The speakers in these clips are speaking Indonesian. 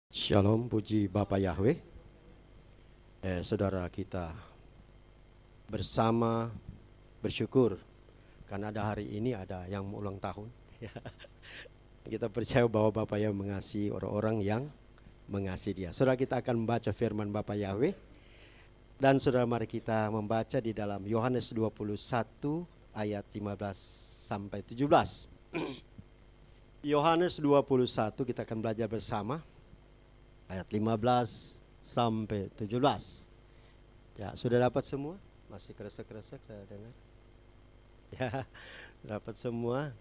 Shalom, puji Bapa Yahweh. Saudara kita bersama bersyukur karena ada hari ini ada yang ulang tahun. Kita percaya bahwa Bapa Yahweh mengasihi orang-orang yang mengasihi Dia. Saudara, kita akan membaca firman Bapa Yahweh. Dan saudara, mari kita membaca di dalam Yohanes 21 ayat 15 sampai 17. Yohanes 21 kita akan belajar bersama. Ayat 15 sampai 17. Ya, sudah dapat semua? Masih kresek-kresek saya dengar. Ya, dapat semua.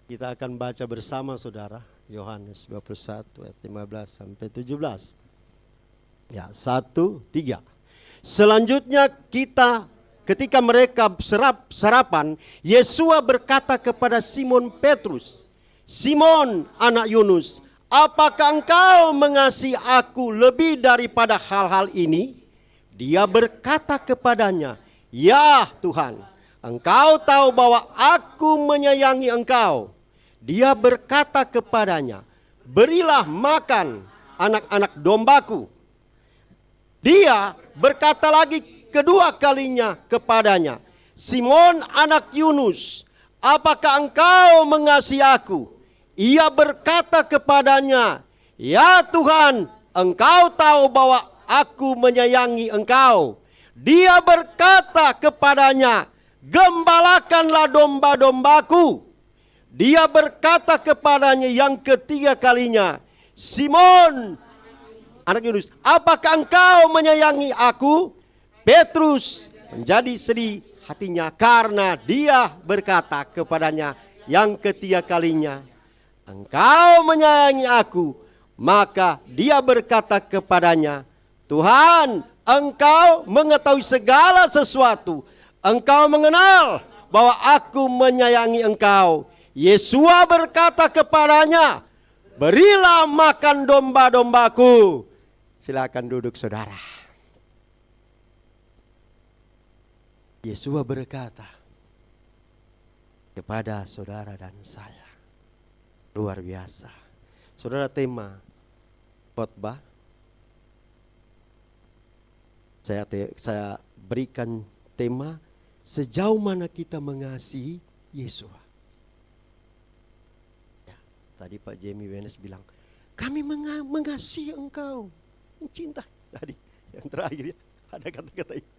Kita akan baca bersama saudara. Yohanes 21 ayat 15 sampai 17. Ya, 1, 3. Selanjutnya ketika mereka sarapan, Yesua berkata kepada Simon Petrus, "Simon, anak Yunus, apakah engkau mengasihi aku lebih daripada hal-hal ini?" Dia berkata kepadanya, "Ya Tuhan, engkau tahu bahwa aku menyayangi engkau." Dia berkata kepadanya, "Berilah makan anak-anak dombaku." Dia berkata lagi kedua kalinya kepadanya, "Simon, anak Yunus, apakah engkau mengasihi aku?" Ia berkata kepadanya, "Ya Tuhan, engkau tahu bahwa aku menyayangi engkau." Dia berkata kepadanya, "Gembalakanlah domba-dombaku." Dia berkata kepadanya yang ketiga kalinya, "Simon, anak Yunus, apakah engkau menyayangi aku?" Petrus menjadi sedih hatinya karena dia berkata kepadanya yang ketiga kalinya, "Engkau menyayangi aku." Maka dia berkata kepadanya, "Tuhan, engkau mengetahui segala sesuatu. Engkau mengenal bahwa aku menyayangi engkau." Yesua berkata kepadanya, "Berilah makan domba-dombaku." Silakan duduk saudara. Yesua berkata kepada saudara dan saya, luar biasa. Saudara, tema khotbah saya berikan tema sejauh mana kita mengasihi Yesua. Ya, tadi Pak Jamie Wenes bilang, "Kami mengasihi engkau, mencintai." Tadi yang terakhir ya, ada kata-kata itu.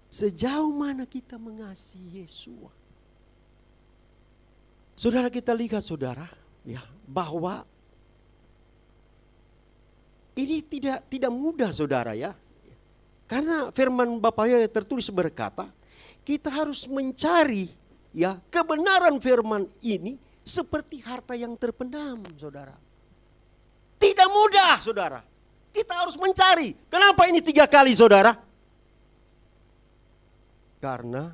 Sejauh mana kita mengasihi Yesua. Saudara, kita lihat saudara, ya, bahwa ini tidak mudah saudara ya. Karena firman Bapa Yahweh tertulis berkata, kita harus mencari ya kebenaran firman ini seperti harta yang terpendam saudara. Tidak mudah saudara. Kita harus mencari. Kenapa ini 3 kali saudara? Karena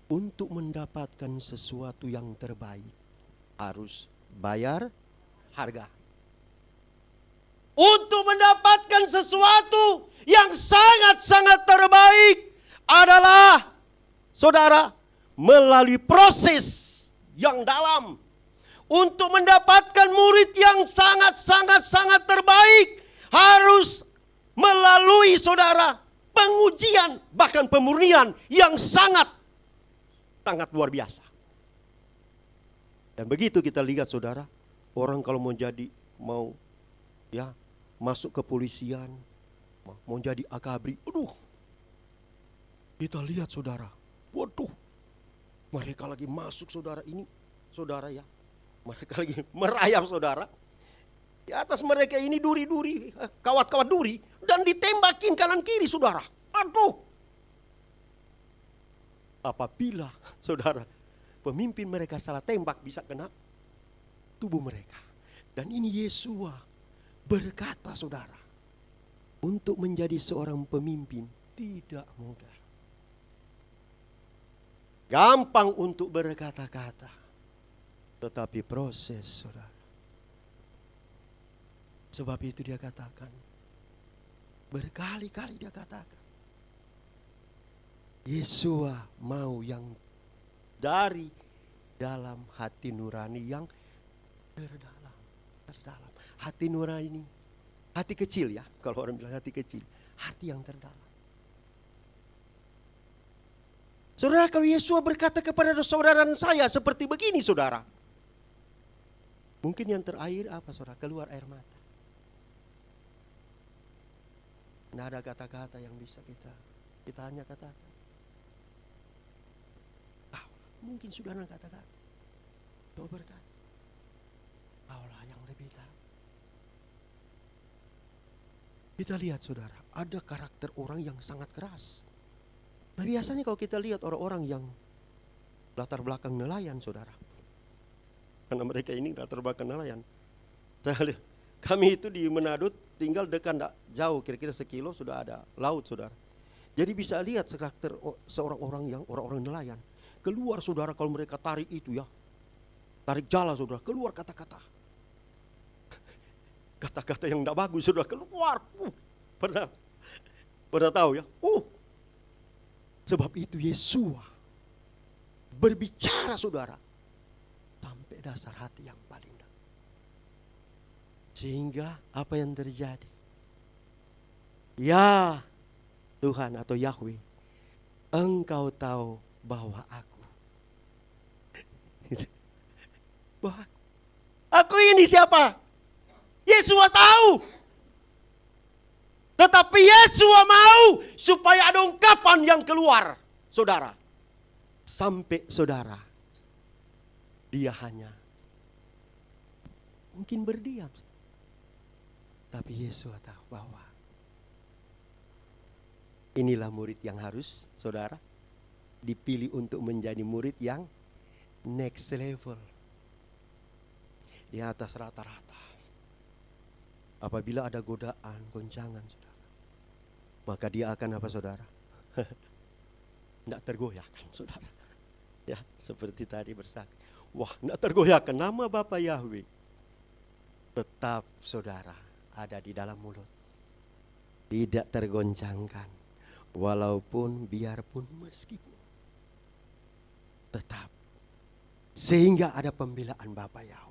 untuk mendapatkan sesuatu yang terbaik harus bayar harga. Untuk mendapatkan sesuatu yang sangat-sangat terbaik adalah saudara melalui proses yang dalam. Untuk mendapatkan murid yang sangat-sangat terbaik harus melalui saudara pengujian bahkan pemurnian yang sangat luar biasa. Dan begitu kita lihat saudara, orang kalau mau masuk ke polisian, mau jadi akabri, kita lihat saudara, mereka lagi masuk saudara ini, saudara ya, mereka lagi merayap saudara. Di atas mereka ini duri-duri, kawat-kawat duri, dan ditembakin kanan kiri saudara. Apabila saudara pemimpin mereka salah tembak, bisa kena tubuh mereka. Dan ini Yesua berkata saudara, untuk menjadi seorang pemimpin tidak mudah. Gampang untuk berkata-kata, tetapi proses saudara. Sebab itu dia katakan, berkali-kali dia katakan, Yesua mau yang dari dalam hati nurani yang terdalam. Terdalam. Hati nurani, hati kecil ya. Kalau orang bilang hati kecil, hati yang terdalam. Saudara, kalau Yesus berkata kepada saudara dan saya seperti begini, saudara. Mungkin yang terakhir apa, saudara? Keluar air mata. Tidak ada kata-kata yang bisa kita hanya katakan. Mungkin saudara kata-kata. Coba berkata. Allah yang lebih tahu. Kita lihat, saudara, ada karakter orang yang sangat keras. Nah, biasanya kalau kita lihat orang-orang yang latar belakang nelayan, saudara. Karena mereka ini latar belakang nelayan. Kami itu di Manado tinggal dekat jauh, kira-kira sekilo sudah ada laut, saudara. Jadi bisa lihat karakter seorang orang yang orang-orang nelayan. Keluar, saudara, kalau mereka tarik itu ya. Tarik jala, saudara, keluar kata-kata. Kata-kata yang tidak bagus, saudara, keluar. Pernah tahu ya? Sebab itu Yesua berbicara, saudara, sampai dasar hati yang paling dalam. Sehingga apa yang terjadi? Ya Tuhan atau Yahweh, Engkau tahu bahwa aku ini siapa? Yesua tahu. Tetapi Yesua mau supaya ada ungkapan yang keluar, saudara. Sampai saudara, dia hanya mungkin berdiam. Tapi Yesua tahu bahwa inilah murid yang harus, saudara, dipilih untuk menjadi murid yang next level. Di atas rata-rata. Apabila ada godaan, goncangan, saudara, maka dia akan apa, saudara? Tidak tergoyahkan, saudara. Ya, seperti tadi bersaksi. Wah, tidak tergoyahkan nama Bapa Yahweh. Tetap, saudara, ada di dalam mulut. Tidak tergoncangkan. Walaupun, biarpun, meskipun. Tetap. Sehingga ada pembelaan Bapa Yahweh.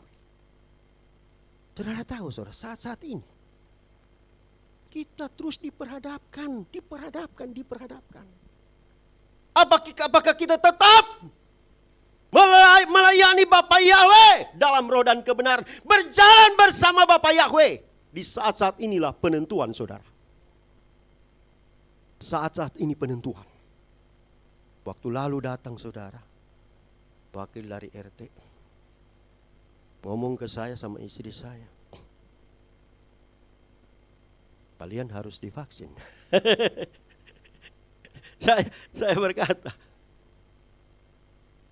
Saudara tahu, saudara, saat-saat ini kita terus diperhadapkan. Apakah kita tetap melayani Bapa Yahweh dalam roh dan kebenaran, berjalan bersama Bapa Yahweh? Di saat-saat inilah penentuan, saudara. Saat-saat ini penentuan. Waktu lalu datang, saudara, wakil dari RT ngomong ke saya sama istri saya, kalian harus divaksin. saya berkata,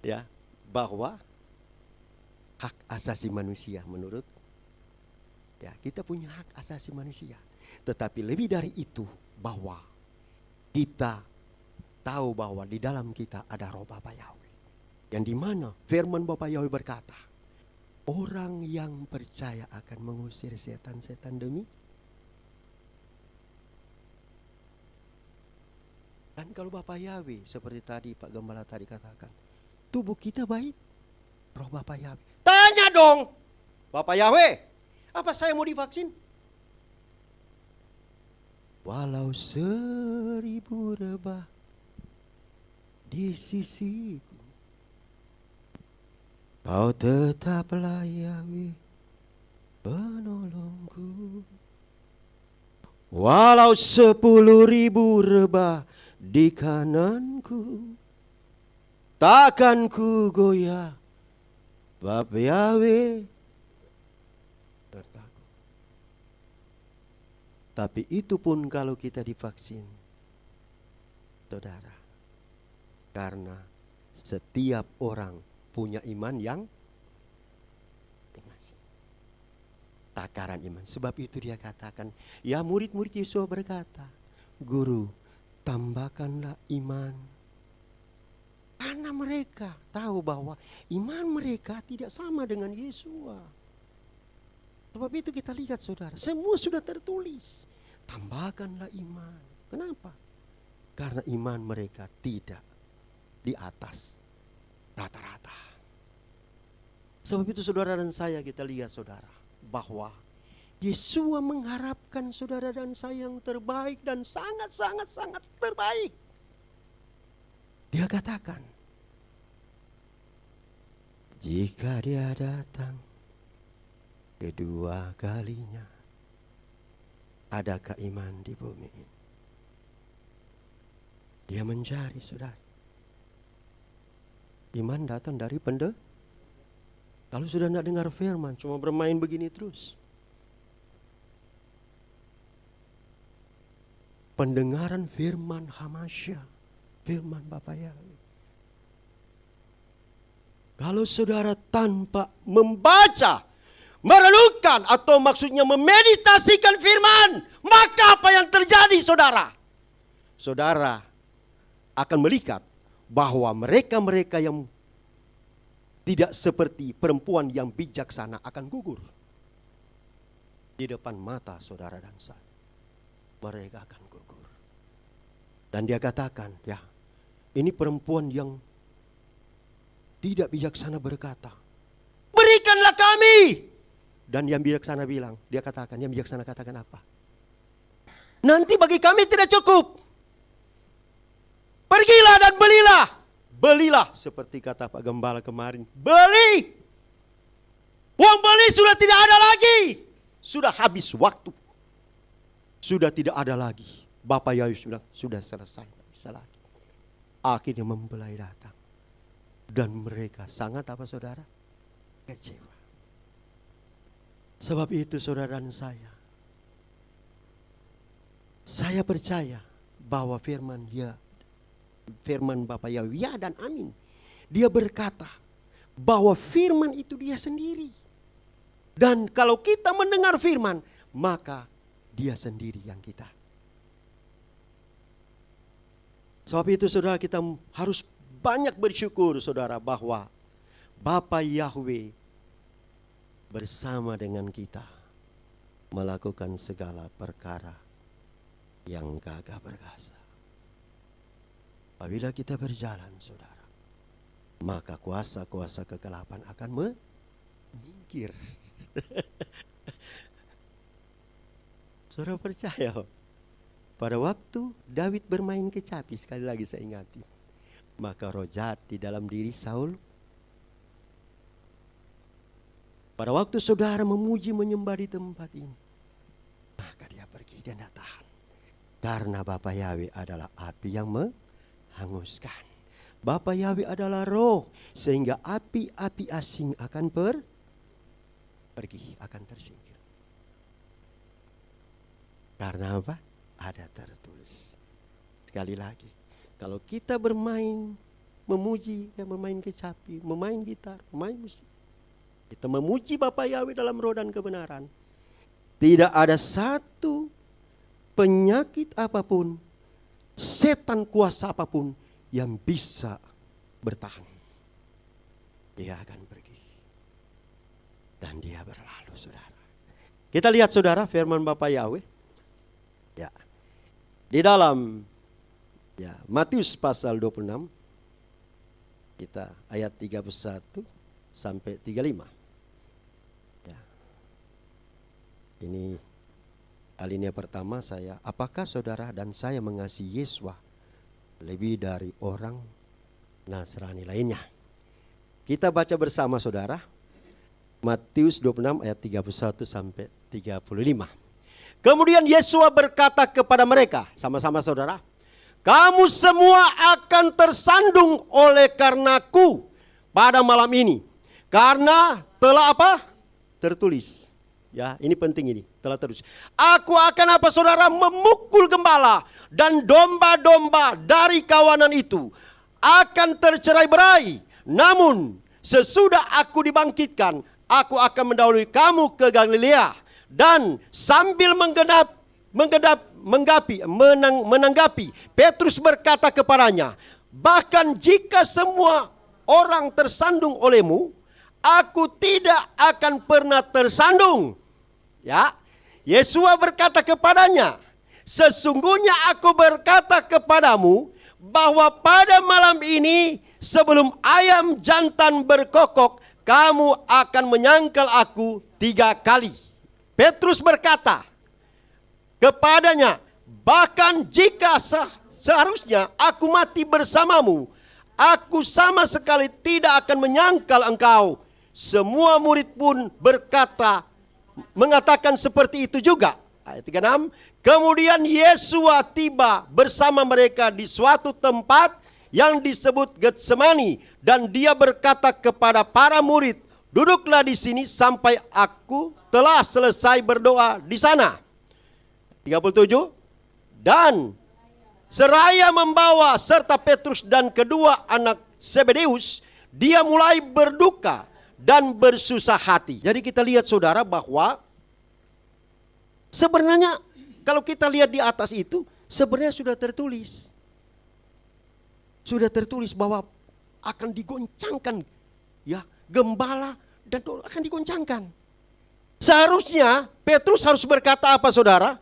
ya, bahwa hak asasi manusia menurut, ya, kita punya hak asasi manusia. Tetapi lebih dari itu, bahwa kita tahu bahwa di dalam kita ada roh Bapa Yahweh, yang dimana firman Bapa Yahweh berkata, orang yang percaya akan mengusir setan-setan demi. Dan kalau Bapa Yahweh, seperti tadi Pak Gembala tadi katakan, tubuh kita baik, roh Bapa Yahweh. Tanya dong, Bapa Yahweh, apa saya mau divaksin? Walau 1000 rebah di sisiku, Kau tetaplah Yahweh penolongku. Walau 10.000 rebah di kananku, takkan ku goyah, Bapa Yahweh. Tapi itu pun kalau kita divaksin, saudara, karena setiap orang punya iman yang takaran iman. Sebab itu dia katakan, ya murid-murid Yesus berkata, Guru, tambahkanlah iman. Karena mereka tahu bahwa iman mereka tidak sama dengan Yesus. Sebab itu kita lihat, saudara, semua sudah tertulis. Tambahkanlah iman. Kenapa? Karena iman mereka tidak di atas rata-rata. Sebab itu saudara dan saya, kita lihat saudara, bahwa Yesua mengharapkan saudara dan saya yang terbaik dan sangat terbaik. Dia katakan, jika dia datang kedua kalinya, adakah iman di bumi ini? Dia mencari saudara. Iman datang dari kalau sudah tidak dengar firman, cuma bermain begini terus. Pendengaran firman Hamasya, firman Bapa Yahweh. Kalau saudara tanpa membaca, merenungkan, atau maksudnya memeditasikan firman, maka apa yang terjadi saudara? Saudara akan melihat bahwa mereka-mereka yang tidak seperti perempuan yang bijaksana akan gugur di depan mata saudara dan saya. Mereka akan gugur. Dan dia katakan, ya, ini perempuan yang tidak bijaksana berkata, berikanlah kami. Dan yang bijaksana bilang, dia katakan, yang bijaksana katakan apa? Nanti bagi kami tidak cukup. Pergilah dan belilah. Belilah, seperti kata Pak Gembala kemarin. Beli. Uang beli sudah tidak ada lagi. Sudah habis waktu. Sudah tidak ada lagi. Bapak Yahweh bilang, sudah selesai, tidak bisa lagi. Akhirnya mempelai datang. Dan mereka sangat apa saudara? Kecewa. Sebab itu saudara dan saya percaya bahwa firman Bapak Yahweh, ya dan amin. Dia berkata bahwa firman itu dia sendiri. Dan kalau kita mendengar firman, maka dia sendiri yang kita. Sebab itu saudara, kita harus banyak bersyukur saudara bahwa Bapa Yahweh bersama dengan kita melakukan segala perkara yang gagah perkasa. Apabila kita berjalan saudara, maka kuasa-kuasa kegelapan akan menyingkir. Saudara percaya, pada waktu David bermain kecapi, sekali lagi saya ingati, maka roh jahat di dalam diri Saul. Pada waktu saudara memuji menyembah di tempat ini, maka dia pergi dan tidak tahan. Karena Bapa Yahweh adalah api yang menghanguskan. Bapa Yahweh adalah roh, sehingga api-api asing akan pergi, akan tersingkir. Karena apa? Ada tertulis. Sekali lagi, kalau kita bermain, memuji, ya bermain kecapi, memain gitar, memain musik, kita memuji Bapa Yahweh dalam roh dan kebenaran, tidak ada satu penyakit apapun, setan kuasa apapun yang bisa bertahan. Dia akan pergi. Dan dia berlalu saudara. Kita lihat saudara firman Bapa Yahweh. Ya. Di dalam Matius pasal 26, kita ayat 31 sampai 35. Ya. Ini alinea pertama saya, apakah saudara dan saya mengasihi Yesua lebih dari orang Nasrani lainnya? Kita baca bersama saudara. Matius 26 ayat 31 sampai 35. Kemudian Yesua berkata kepada mereka, sama-sama saudara, kamu semua akan tersandung oleh karenaku pada malam ini. Karena telah apa? Tertulis. Ya, ini penting ini, telah tertulis. Aku akan apa saudara? Memukul gembala, dan domba-domba dari kawanan itu akan tercerai-berai. Namun sesudah aku dibangkitkan, aku akan mendahului kamu ke Galilea. Dan sambil menanggapi, Petrus berkata kepadanya, bahkan jika semua orang tersandung olehmu, aku tidak akan pernah tersandung. Ya, Yesua berkata kepadanya, sesungguhnya aku berkata kepadamu bahwa pada malam ini sebelum ayam jantan berkokok, kamu akan menyangkal aku 3 kali. Petrus berkata kepadanya, bahkan jika seharusnya aku mati bersamamu, aku sama sekali tidak akan menyangkal engkau. Semua murid pun mengatakan seperti itu juga. Ayat 36, kemudian Yesua tiba bersama mereka di suatu tempat yang disebut Getsemani, dan dia berkata kepada para murid, duduklah di sini sampai aku telah selesai berdoa di sana. 37, dan seraya membawa serta Petrus dan kedua anak Zebedeus, dia mulai berduka dan bersusah hati. Jadi kita lihat saudara bahwa sebenarnya kalau kita lihat di atas itu sebenarnya sudah tertulis. Sudah tertulis bahwa akan digoncangkan ya gembala dan akan digoncangkan. Seharusnya Petrus harus berkata apa saudara?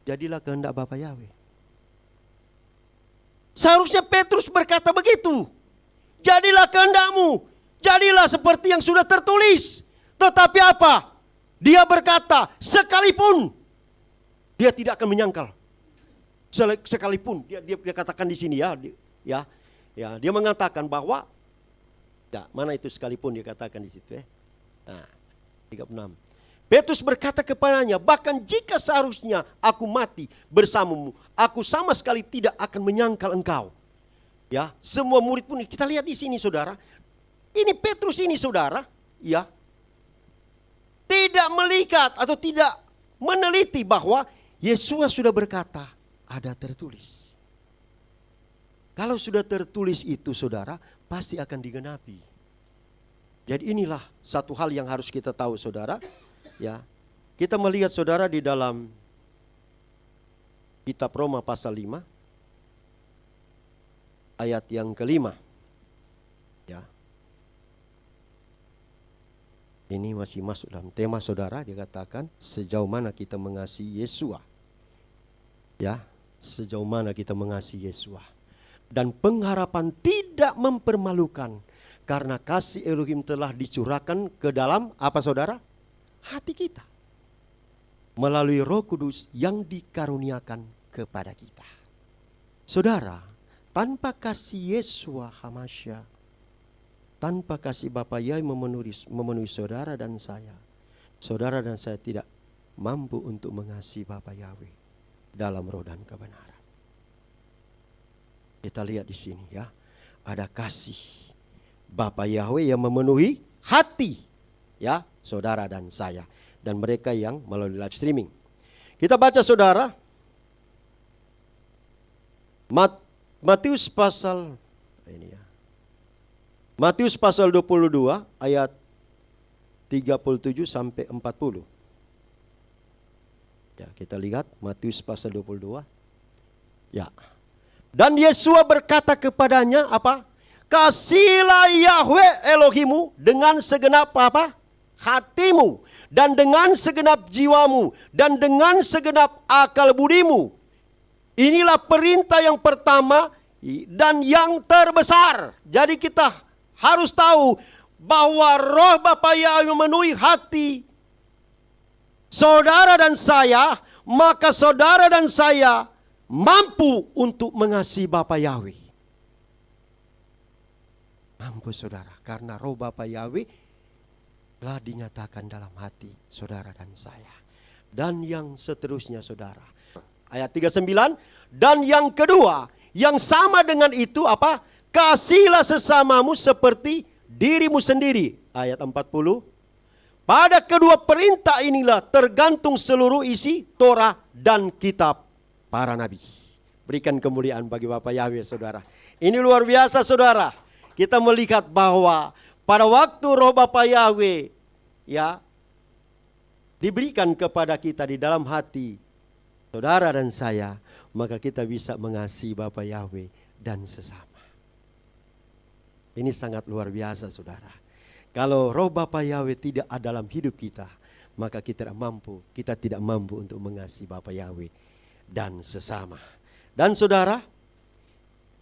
Jadilah kehendak Bapa Yahweh. Seharusnya Petrus berkata begitu. Jadilah kehendakmu, jadilah seperti yang sudah tertulis. Tetapi apa? Dia berkata, sekalipun dia tidak akan menyangkal. Sekalipun dia katakan di sini ya, dia mengatakan bahwa mana itu sekalipun dia katakan di situ ya. Nah, 36. Petrus berkata kepadanya, bahkan jika seharusnya aku mati bersamamu, aku sama sekali tidak akan menyangkal engkau. Ya, semua murid pun kita lihat di sini saudara. Ini Petrus ini saudara, ya. Tidak melihat atau tidak meneliti bahwa Yesus sudah berkata, ada tertulis. Kalau sudah tertulis itu saudara, pasti akan digenapi. Jadi inilah satu hal yang harus kita tahu saudara. Ya, kita melihat saudara di dalam kitab Roma pasal 5 ayat yang kelima. Ya. Ini masih masuk dalam tema saudara, dikatakan sejauh mana kita mengasihi Yesua. Ya, sejauh mana kita mengasihi Yesua. Dan pengharapan tidak mempermalukan karena kasih Elohim telah dicurahkan ke dalam apa saudara? Hati kita. Melalui Roh Kudus yang dikaruniakan kepada kita. Saudara, tanpa kasih Yesua Hamasya, tanpa kasih Bapa Yahweh memenuhi saudara dan saya tidak mampu untuk mengasihi Bapa Yahweh dalam roh dan kebenaran. Kita lihat di sini ya, ada kasih Bapa Yahweh yang memenuhi hati ya saudara dan saya dan mereka yang melalui live streaming. Kita baca saudara Matius pasal ini ya. Matius pasal 22 ayat 37 sampai 40. Ya, kita lihat Matius pasal 22. Ya. Dan Yesus berkata kepadanya apa? Kasihilah Yahweh Elohimu dengan segenap apa? Hatimu, dan dengan segenap jiwamu, dan dengan segenap akal budimu. Inilah perintah yang pertama dan yang terbesar. Jadi kita harus tahu bahwa roh Bapa Yahweh memenuhi hati saudara dan saya, maka saudara dan saya mampu untuk mengasihi Bapa Yahweh. Mampu saudara, karena roh Bapa Yahweh telah dinyatakan dalam hati saudara dan saya. Dan yang seterusnya saudara. Ayat 39. Dan yang kedua, yang sama dengan itu apa? Kasihilah sesamamu seperti dirimu sendiri. Ayat 40. Pada kedua perintah inilah tergantung seluruh isi Torah dan kitab para nabi. Berikan kemuliaan bagi Bapa Yahweh saudara. Ini luar biasa saudara. Kita melihat bahwa pada waktu roh Bapa Yahweh ya diberikan kepada kita di dalam hati saudara dan saya, maka kita bisa mengasihi Bapa Yahweh dan sesama. Ini sangat luar biasa saudara. Kalau roh Bapa Yahweh tidak ada dalam hidup kita, maka kita tidak mampu untuk mengasihi Bapa Yahweh dan sesama. Dan saudara,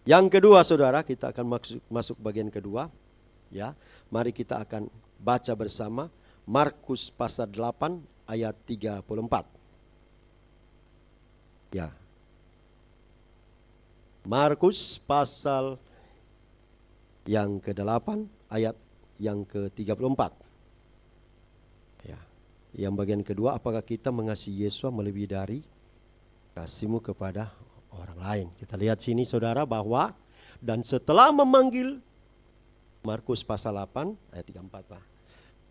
yang kedua saudara, kita akan masuk bagian kedua. Ya, mari kita akan baca bersama Markus pasal 8 ayat 34. Ya. Markus pasal yang ke-8 ayat yang ke-34. Ya. Yang bagian kedua, apakah kita mengasihi Yesus melebihi dari kasihmu kepada orang lain. Kita lihat sini saudara bahwa dan setelah memanggil, Markus pasal 8 ayat 34 Pak.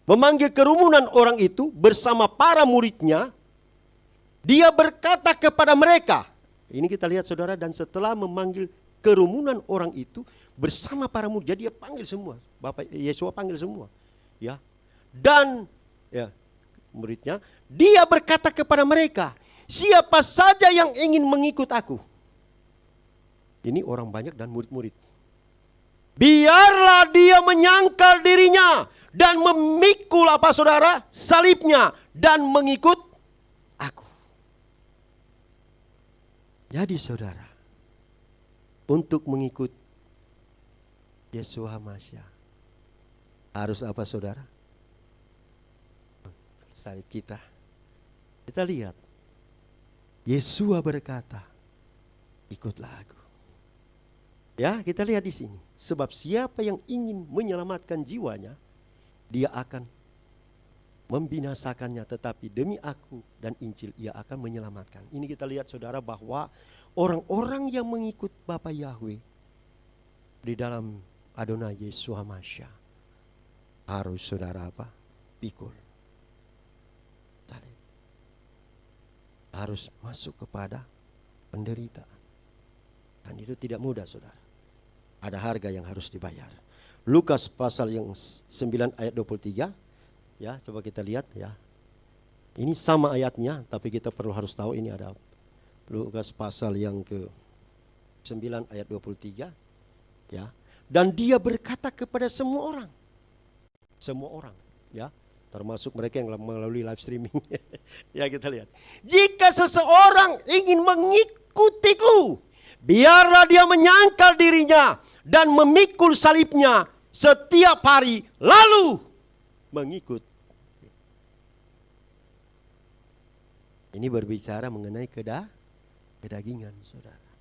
Memanggil kerumunan orang itu bersama para muridnya, dia berkata kepada mereka. Ini kita lihat saudara, dan setelah memanggil kerumunan orang itu bersama para murid, dia panggil semua. Bapak Yesus panggil semua. Ya. Dan ya, muridnya, dia berkata kepada mereka, siapa saja yang ingin mengikut aku. Ini orang banyak dan murid-murid. Biarlah dia menyangkal dirinya dan memikul apa saudara? Salibnya dan mengikut aku. Jadi saudara, untuk mengikut Yeshua Masya harus apa saudara? Salib kita. Kita lihat. Yeshua berkata, ikutlah aku. Ya, kita lihat di sini. Sebab siapa yang ingin menyelamatkan jiwanya, dia akan membinasakannya. Tetapi demi aku dan Injil, ia akan menyelamatkan. Ini kita lihat saudara bahwa orang-orang yang mengikut Bapa Yahweh di dalam Adonai Yeshua Masya harus saudara apa? Pikul. Harus masuk kepada penderitaan. Dan itu tidak mudah saudara. Ada harga yang harus dibayar. Lukas pasal yang 9 ayat 23. Ya, coba kita lihat ya. Ini sama ayatnya, tapi kita perlu harus tahu ini ada Lukas pasal yang ke 9 ayat 23. Ya. Dan dia berkata kepada semua orang. Semua orang, ya. Termasuk mereka yang melalui live streaming. Ya, kita lihat. Jika seseorang ingin mengikutiku, biarlah dia menyangkal dirinya dan memikul salibnya setiap hari, lalu mengikut. Ini berbicara mengenai kedagingan, saudara.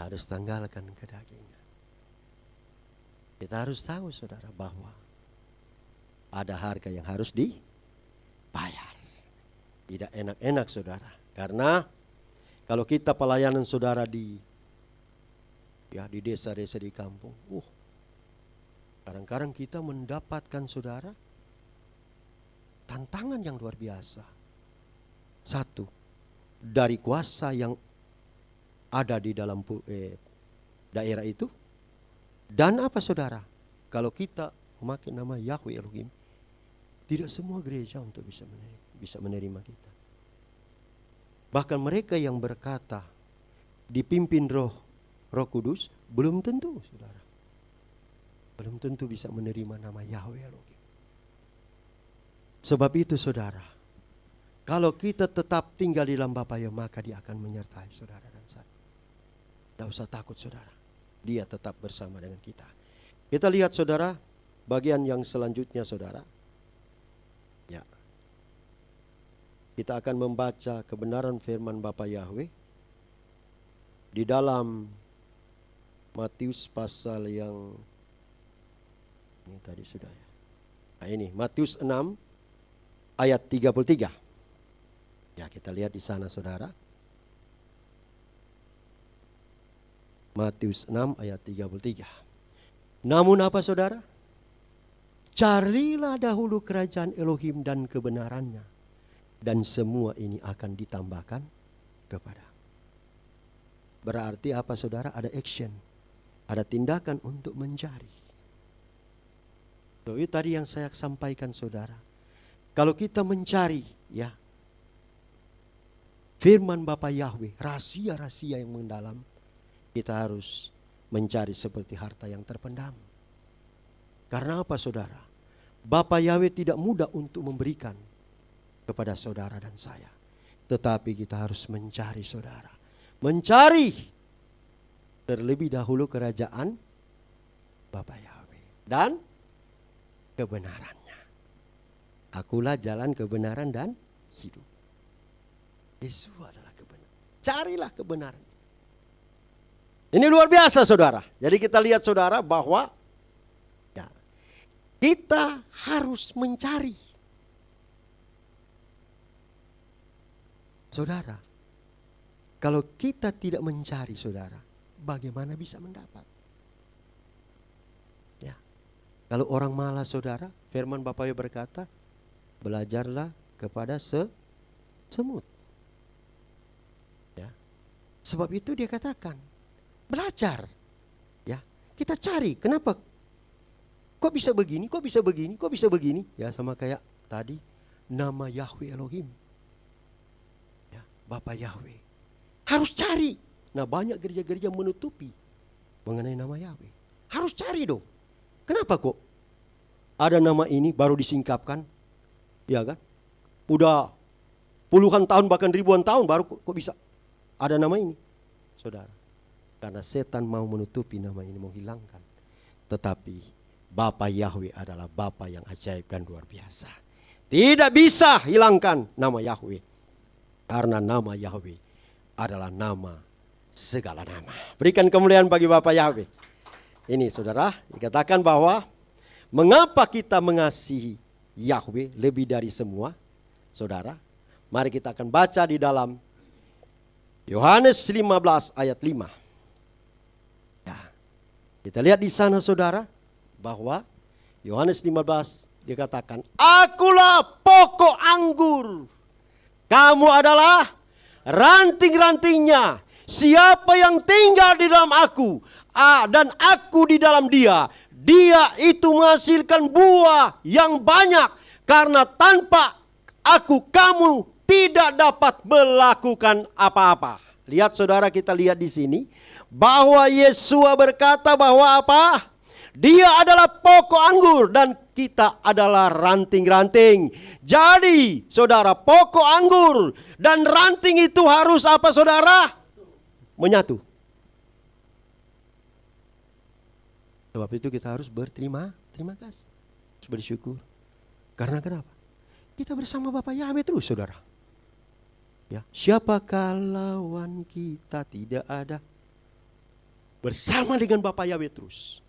Harus tanggalkan kedagingan. Kita harus tahu, saudara, bahwa ada harga yang harus dibayar. Tidak enak-enak, saudara. Karena kalau kita pelayanan saudara di desa-desa di kampung, kadang-kadang kita mendapatkan saudara tantangan yang luar biasa. Satu, dari kuasa yang ada di dalam daerah itu. Dan apa saudara? Kalau kita memakai nama Yahweh Elohim, tidak semua gereja untuk bisa menerima kita. Bahkan mereka yang berkata dipimpin Roh Kudus belum tentu, saudara. Belum tentu bisa menerima nama Yahweh Elohim. Sebab itu, saudara, kalau kita tetap tinggal di dalam Bapa Yahweh, maka Dia akan menyertai saudara dan saya. Tidak usah takut, saudara. Dia tetap bersama dengan kita. Kita lihat, saudara, bagian yang selanjutnya, saudara. Ya. Kita akan membaca kebenaran firman Bapa Yahweh di dalam Matius pasal yang ini tadi sudah ya. Nah, ini Matius 6 ayat 33. Ya, kita lihat di sana, saudara. Matius 6 ayat 33. Namun apa, saudara? Carilah dahulu kerajaan Elohim dan kebenarannya, dan semua ini akan ditambahkan kepada. Berarti apa, saudara? Ada action, ada tindakan untuk mencari. Itu tadi yang saya sampaikan, saudara. Kalau kita mencari, ya, firman Bapa Yahweh, rahasia-rahasia yang mendalam, kita harus mencari seperti harta yang terpendam. Karena apa, saudara? Bapa Yahweh tidak mudah untuk memberikan kepada saudara dan saya. Tetapi kita harus mencari, saudara. Mencari terlebih dahulu kerajaan Bapa Yahweh dan kebenarannya. Akulah jalan kebenaran dan hidup. Yesus adalah kebenaran. Carilah kebenaran. Ini luar biasa saudara. Jadi kita lihat saudara bahwa ya, kita harus mencari. Saudara, kalau kita tidak mencari saudara, bagaimana bisa mendapat? Ya. Kalau orang malas saudara, firman Bapak berkata, belajarlah kepada semut. Ya. Sebab itu dia katakan, belajar. Ya, kita cari. Kenapa? Kok bisa begini? Kok bisa begini? Kok bisa begini? Ya, sama kayak tadi nama Yahweh Elohim. Ya, Bapa Yahweh. Harus cari. Nah, banyak gereja-gereja menutupi mengenai nama Yahweh. Harus cari dong. Kenapa kok ada nama ini baru disingkapkan? Ya kan? Udah puluhan tahun bahkan ribuan tahun baru kok bisa ada nama ini. Saudara, karena setan mau menutupi nama ini, menghilangkan. Tetapi Bapa Yahweh adalah Bapa yang ajaib dan luar biasa. Tidak bisa hilangkan nama Yahweh. Karena nama Yahweh adalah nama segala nama. Berikan kemuliaan bagi Bapa Yahweh. Ini saudara, dikatakan bahwa mengapa kita mengasihi Yahweh lebih dari semua. Saudara, mari kita akan baca di dalam Yohanes 15 ayat 5. Kita lihat di sana saudara, bahwa Yohanes 15 dikatakan, akulah pokok anggur, kamu adalah ranting-rantingnya. Siapa yang tinggal di dalam aku, dan aku di dalam dia, dia itu menghasilkan buah yang banyak. Karena tanpa aku kamu tidak dapat melakukan apa-apa. Lihat saudara, kita lihat di sini bahwa Yesua berkata bahwa apa? Dia adalah pokok anggur dan kita adalah ranting-ranting. Jadi saudara, pokok anggur dan ranting itu harus apa saudara? Menyatu. Sebab itu kita harus terima kasih. Harus bersyukur. Karena kenapa? Kita bersama Bapa Yahweh terus saudara. Ya, siapakah lawan kita? Tidak ada. Bersama dengan Bapa Yahweh terus.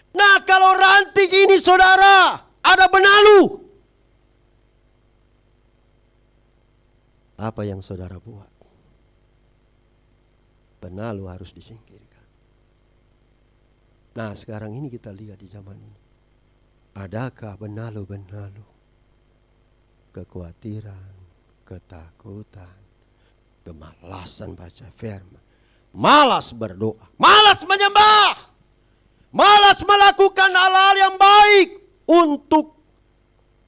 Nah, kalau ranting ini saudara, ada benalu. Apa yang saudara buat? Benalu harus disingkirkan. Nah, sekarang ini kita lihat di zaman ini. Adakah benalu-benalu? Kekhawatiran, ketakutan, kemalasan baca firman, malas berdoa, malas menyembah, malas melakukan hal-hal yang baik untuk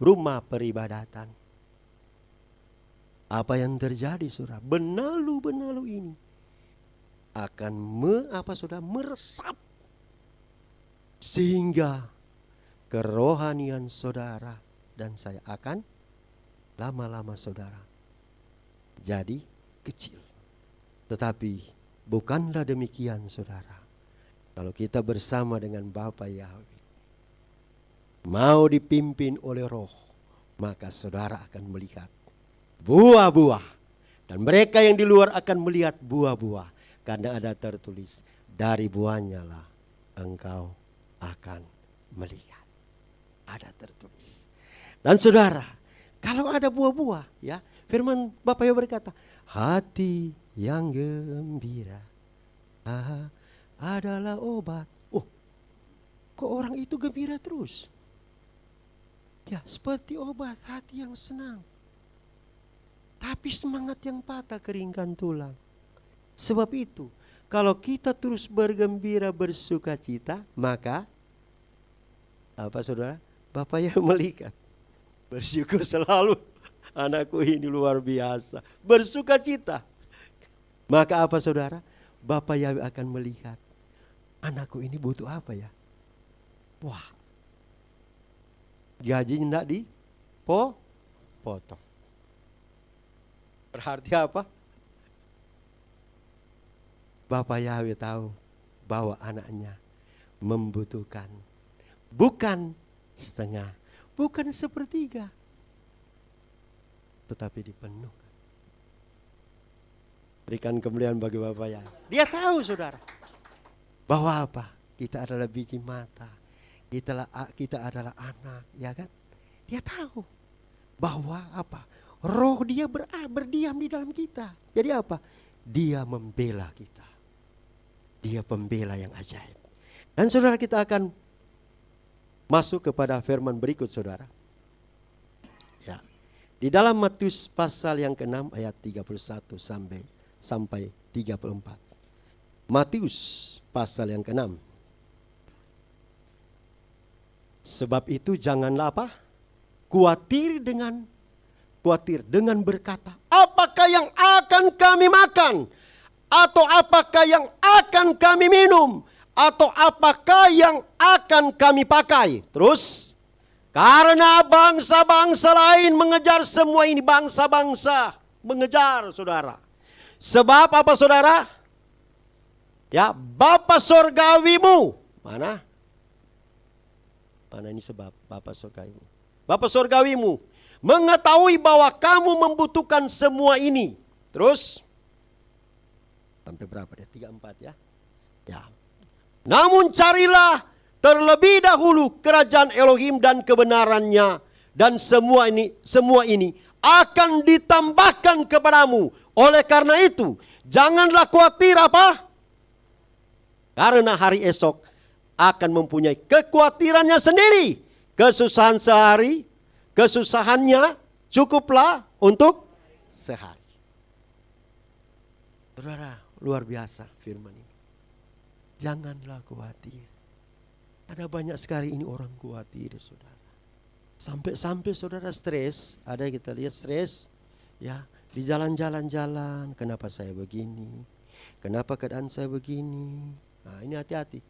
rumah peribadatan. Apa yang terjadi saudara? Benalu-benalu ini akan meresap sehingga kerohanian saudara dan saya akan lama-lama saudara jadi kecil. Tetapi bukanlah demikian saudara. Kalau kita bersama dengan Bapa Yahweh, mau dipimpin oleh Roh, maka saudara akan melihat buah-buah. Dan mereka yang di luar akan melihat buah-buah. Karena ada tertulis, dari buahnya lah engkau akan melihat. Ada tertulis. Dan saudara, kalau ada buah-buah, ya, firman Bapak yang berkata, hati yang gembira adalah obat. Oh, kok orang itu gembira terus? Ya, seperti obat hati yang senang. Tapi semangat yang patah keringkan tulang. Sebab itu, kalau kita terus bergembira bersuka cita, maka apa saudara? Bapak yang melihat. Bersyukur selalu, anakku ini luar biasa. Bersuka cita. Maka apa saudara? Bapa Yahweh akan melihat. Anakku ini butuh apa ya? Wah. Gajinya tidak dipotong. Berarti apa? Bapa Yahweh tahu bahwa anaknya membutuhkan. Bukan setengah, bukan sepertiga, tetapi dipenuhkan. Berikan kemuliaan bagi Bapak ya. Dia tahu saudara, bahwa apa? Kita adalah biji mata. Kita adalah anak, ya kan? Dia tahu bahwa apa? Roh dia berdiam di dalam kita. Jadi apa? Dia membela kita. Dia pembela yang ajaib. Dan saudara, kita akan masuk kepada firman berikut saudara. Ya. Di dalam Matius pasal yang ke-6 ayat 31 sampai 34. Matius pasal yang ke-6. Sebab itu janganlah apa? Khawatir dengan berkata, apakah yang akan kami makan? Atau apakah yang akan kami minum? Atau apakah yang akan kami pakai? Terus, karena bangsa-bangsa lain mengejar semua ini. Bangsa-bangsa mengejar saudara. Sebab apa saudara? Ya, Bapa sorgawimu. Mana ini sebab Bapa sorgawimu? Bapa sorgawimu mengetahui bahwa kamu membutuhkan semua ini. Terus sampai berapa dia? 34 ya. Ya. Namun carilah terlebih dahulu kerajaan Elohim dan kebenarannya, dan semua ini akan ditambahkan kepadamu. Oleh karena itu, janganlah khawatir apa? Karena hari esok akan mempunyai kekhawatirannya sendiri. Kesusahan sehari, kesusahannya cukuplah untuk sehari. Saudara, luar biasa firman ini. Janganlah khawatir. Ada banyak sekali ini orang khawatir saudara. Sampai saudara stres. Ada yang kita lihat stres. Ya, di jalan-jalan. Kenapa saya begini? Kenapa keadaan saya begini? Nah, ini hati-hati.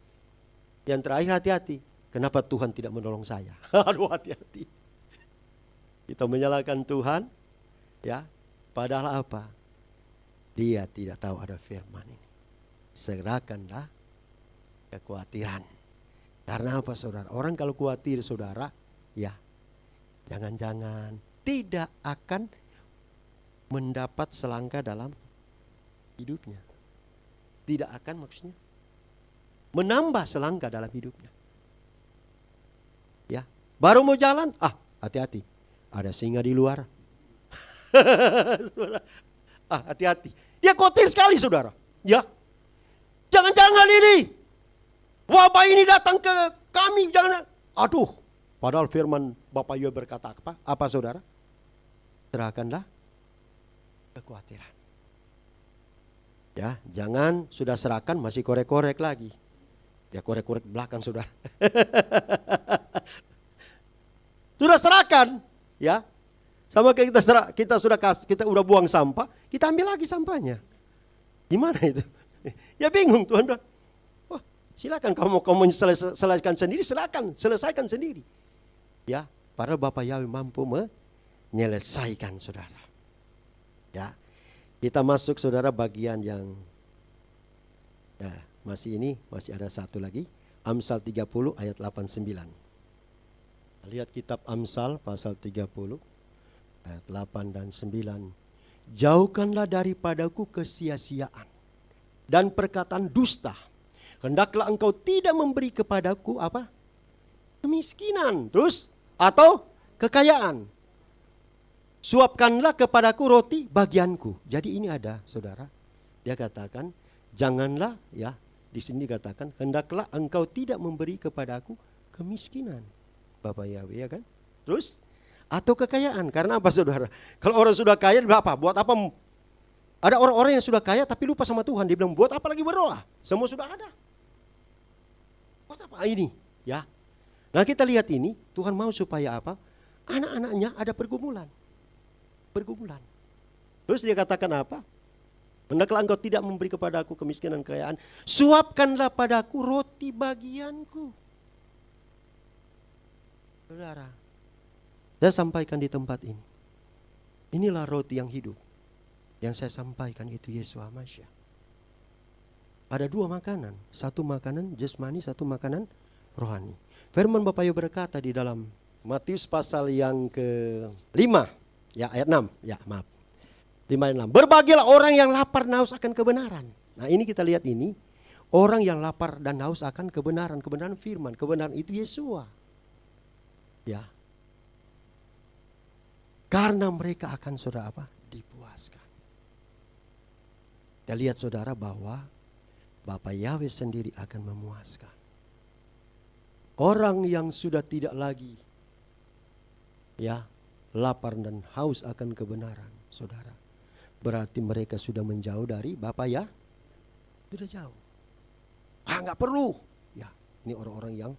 Yang terakhir hati-hati. Kenapa Tuhan tidak menolong saya? Aduh, hati-hati. Kita menyalahkan Tuhan. Ya, padahal apa? Dia tidak tahu ada firman ini. Serahkanlah kekhawatiran. Karena apa saudara? Orang kalau khawatir saudara, ya jangan-jangan tidak akan mendapat selangkah dalam hidupnya. Tidak akan maksudnya menambah selangkah dalam hidupnya. Ya, baru mau jalan, hati-hati. Ada singa di luar. Hati-hati. Dia khawatir sekali saudara. Ya, jangan-jangan ini wabah ini datang ke kami, jangan. Aduh, padahal firman Bapak Yoel berkata apa? Apa saudara? Serahkanlah kekhawatiran. Ya, jangan sudah serahkan masih korek-korek lagi. Ya, korek-korek belakang saudara. Sudah serahkan, ya. Sama kayak kita udah buang sampah, kita ambil lagi sampahnya. Gimana itu? Ya bingung Tuhan bilang, wah silakan kamu selesaikan sendiri, selesaikan sendiri. Ya, padahal Bapak Yahweh mampu menyelesaikan saudara. Ya, kita masuk saudara bagian yang masih ada satu lagi. Amsal 30 ayat 89. Lihat kitab Amsal pasal 30 ayat 8 dan 9. Jauhkanlah daripadaku kesia-siaan dan perkataan dusta. Hendaklah engkau tidak memberi kepadaku apa? Kemiskinan. Terus atau kekayaan. Suapkanlah kepadaku roti bagianku. Jadi ini ada saudara. Dia katakan janganlah, ya, di sini dikatakan hendaklah engkau tidak memberi kepadaku kemiskinan. Bapak Yahweh, ya kan? Terus atau kekayaan. Karena apa saudara? Kalau orang sudah kaya berapa? Buat apa? Ada orang-orang yang sudah kaya tapi lupa sama Tuhan. Dia bilang buat apa lagi berdoa? Semua sudah ada. Buat apa ini? Ya. Nah kita lihat ini, Tuhan mau supaya apa? Anak-anaknya ada pergumulan. Terus dia katakan apa? Hendaklah engkau tidak memberi kepadaku kemiskinan kekayaan. Suapkanlah padaku roti bagianku. Saudara, saya sampaikan di tempat ini. Inilah roti yang hidup. Yang saya sampaikan itu Yesus Hamasya. Ada dua makanan. Satu makanan jasmani, satu makanan rohani. Firman Bapa Yahweh berkata di dalam Matius pasal yang ke-5, ya ayat 6, ya maaf. 5 ayat 6. Berbahagialah orang yang lapar dan haus akan kebenaran. Nah ini kita lihat ini. Orang yang lapar dan haus akan kebenaran. Kebenaran firman. Kebenaran itu Yesua. Ya. Karena mereka akan saudara apa? Dipuaskan. Kita lihat saudara bahwa Bapa Yahweh sendiri akan memuaskan. Orang yang sudah tidak lagi ya lapar dan haus akan kebenaran, saudara. Berarti mereka sudah menjauh dari Bapa ya. Sudah jauh. Nggak perlu. Ya, ini orang-orang yang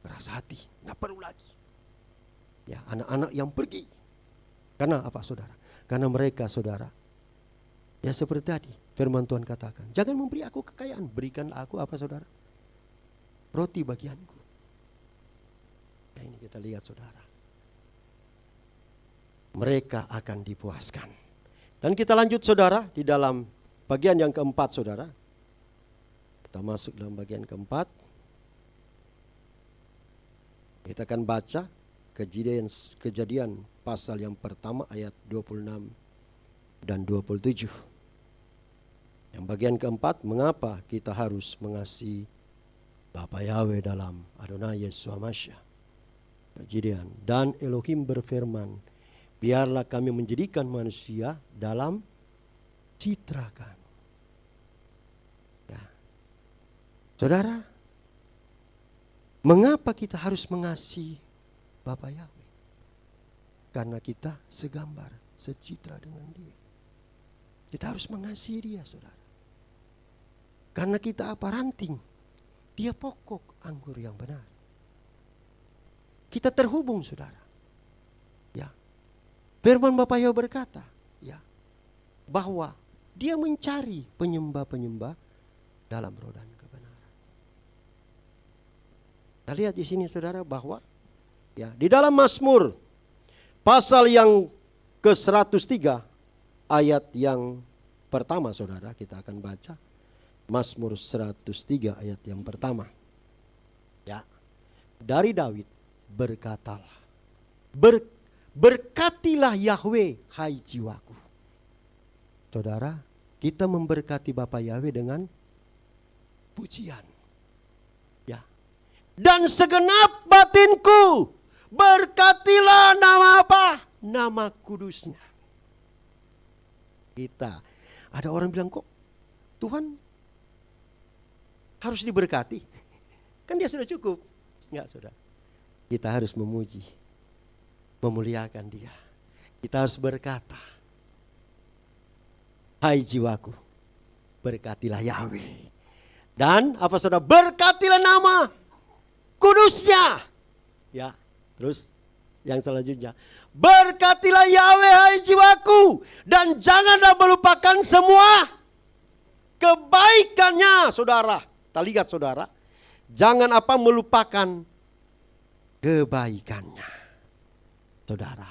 keras hati. Nggak perlu lagi. Ya, anak-anak yang pergi. Karena apa saudara? Karena mereka saudara. Ya seperti tadi firman Tuhan katakan. Jangan memberi aku kekayaan. Berikanlah aku apa saudara? Roti bagianku. Nah ini kita lihat saudara. Mereka akan dipuaskan. Dan kita lanjut saudara di dalam bagian yang keempat saudara. Kita masuk dalam bagian keempat. Kita akan baca kejadian pasal yang pertama ayat 26 dan 27. Yang bagian keempat, mengapa kita harus mengasihi Bapa Yahweh dalam Adonai Yesus Masya. Kejadian, dan Elohim berfirman, biarlah kami menjadikan manusia dalam citra kami. Ya. Saudara, mengapa kita harus mengasihi Bapa Yahweh? Karena kita segambar, secitra dengan Dia. Kita harus mengasihi Dia, saudara. Karena kita apa? Ranting. Dia pokok anggur yang benar. Kita terhubung, saudara. Ya. Firman Bapa Yahweh berkata, ya, bahwa Dia mencari penyembah-penyembah dalam roh dan kebenaran. Kita lihat di sini, saudara, bahwa ya, di dalam Mazmur pasal yang ke-103 ayat yang pertama, saudara, kita akan baca. Mazmur 103 ayat yang pertama. Ya. Dari Daud, berkatalah. Berkatilah Yahweh, hai jiwaku. Saudara, kita memberkati Bapa Yahweh dengan pujian. Ya. Dan segenap batinku, berkatilah nama apa? Nama kudusnya. Kita. Ada orang bilang, kok Tuhan harus diberkati? Kan Dia sudah cukup. Enggak, saudara. Kita harus memuji, memuliakan Dia. Kita harus berkata, hai jiwaku, berkatilah Yahweh. Dan apa saudara? Berkatilah nama kudusnya. Ya, terus yang selanjutnya, berkatilah Yahweh hai jiwaku, dan janganlah melupakan semua kebaikannya, saudara. Kita lihat, saudara, jangan apa? Melupakan kebaikannya. Saudara,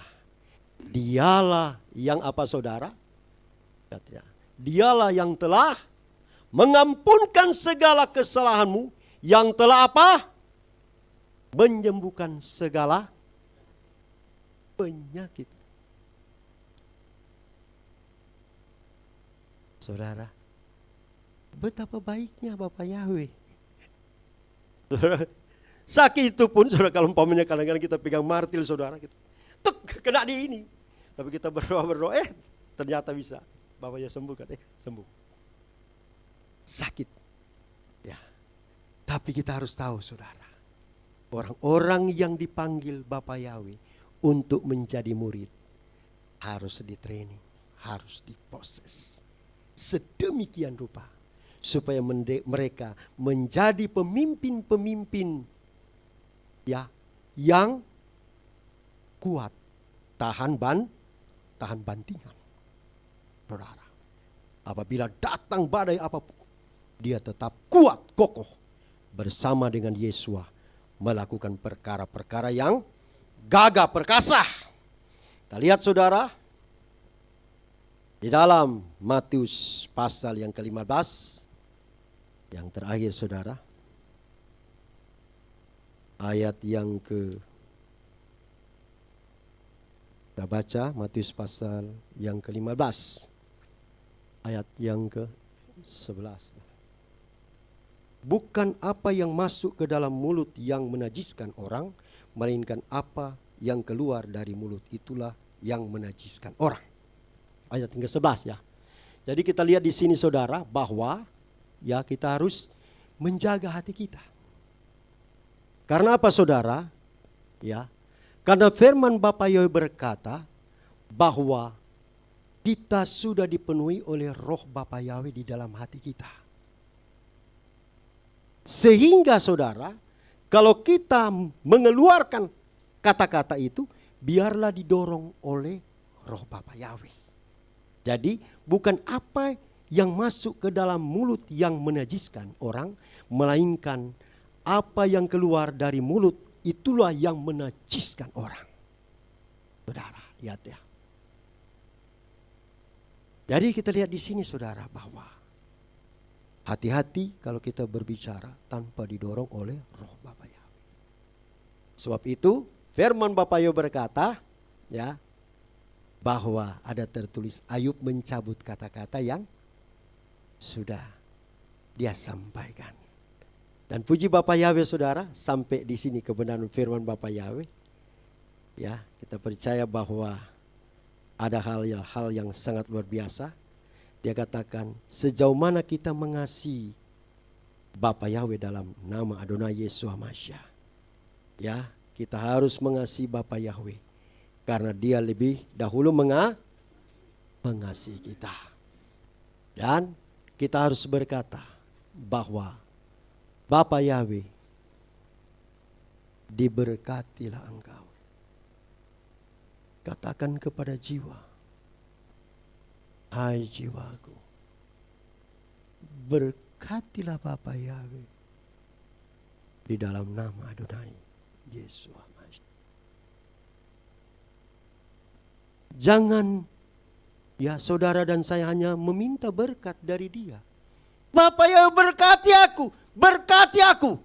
Dialah yang apa, saudara? Dialah yang telah mengampunkan segala kesalahanmu, yang telah apa? Menyembuhkan segala penyakit. Saudara, betapa baiknya Bapa Yahweh. Sakit itu pun, saudara, kalau umpamanya kadang-kadang kita pegang martil, saudara, gitu, tuk, kena di ini. Tapi kita berdoa, ternyata bisa. Bapa Yahweh sembuhkan, sembuh. Sakit. Ya. Tapi kita harus tahu, saudara, orang-orang yang dipanggil Bapa Yahweh untuk menjadi murid harus di-training, harus diproses sedemikian rupa supaya mereka menjadi pemimpin-pemimpin ya yang kuat, tahan bantingan. Saudara, apabila datang badai apapun, dia tetap kuat, kokoh bersama dengan Yesua melakukan perkara-perkara yang gagah perkasa. Kita lihat, saudara, di dalam Matius pasal yang ke-15 Yang terakhir saudara, ayat yang kita baca Matius pasal yang ke-15, ayat yang ke-11. Bukan apa yang masuk ke dalam mulut yang menajiskan orang, melainkan apa yang keluar dari mulut itulah yang menajiskan orang. Ayat yang ke-11 ya. Jadi kita lihat di sini saudara bahwa ya kita harus menjaga hati kita. Karena apa saudara? Ya. Karena firman Bapa Yahweh berkata bahwa kita sudah dipenuhi oleh roh Bapa Yahweh di dalam hati kita. Sehingga saudara, kalau kita mengeluarkan kata-kata itu, biarlah didorong oleh roh Bapa Yahweh. Jadi bukan apa yang masuk ke dalam mulut yang menajiskan orang, melainkan apa yang keluar dari mulut itulah yang menajiskan orang. Saudara, lihat ya. Jadi kita lihat di sini saudara bahwa hati-hati kalau kita berbicara tanpa didorong oleh roh Bapa Yahweh. Sebab itu firman Bapa Yahweh berkata ya bahwa ada tertulis Ayub mencabut kata-kata yang sudah dia sampaikan. Dan puji Bapa Yahweh saudara, sampai di sini kebenaran firman Bapa Yahweh. Ya, kita percaya bahwa ada hal-hal yang sangat luar biasa. Dia katakan sejauh mana kita mengasihi Bapa Yahweh dalam nama Adonai Yesus Masya. Ya, kita harus mengasihi Bapa Yahweh karena dia lebih dahulu mengasihi kita. Dan kita harus berkata bahwa Bapa Yahweh, diberkatilah engkau. Katakan kepada jiwa, hai jiwaku, berkatilah Bapa Yahweh di dalam nama Adonai Yesus. Jangan ya saudara dan saya hanya meminta berkat dari dia. Bapa Yahweh berkati aku.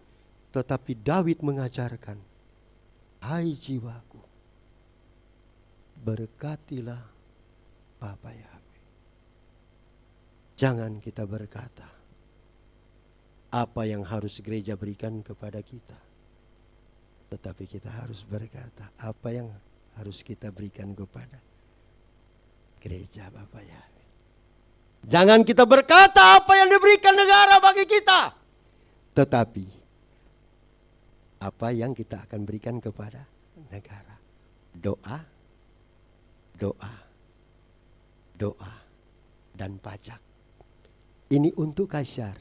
Tetapi Daud mengajarkan, hai jiwaku, berkatilah Bapa Yahweh. Jangan kita berkata apa yang harus gereja berikan kepada kita, tetapi kita harus berkata apa yang harus kita berikan kepada gereja Bapa Yahweh. Jangan kita berkata apa yang diberikan negara bagi kita, tetapi apa yang kita akan berikan kepada negara. Doa, dan pajak. Ini untuk Kaisar,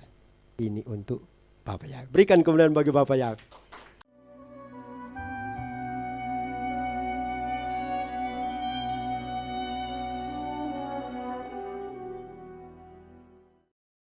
ini untuk Bapa Yahweh. Berikan kemuliaan bagi Bapa Yahweh.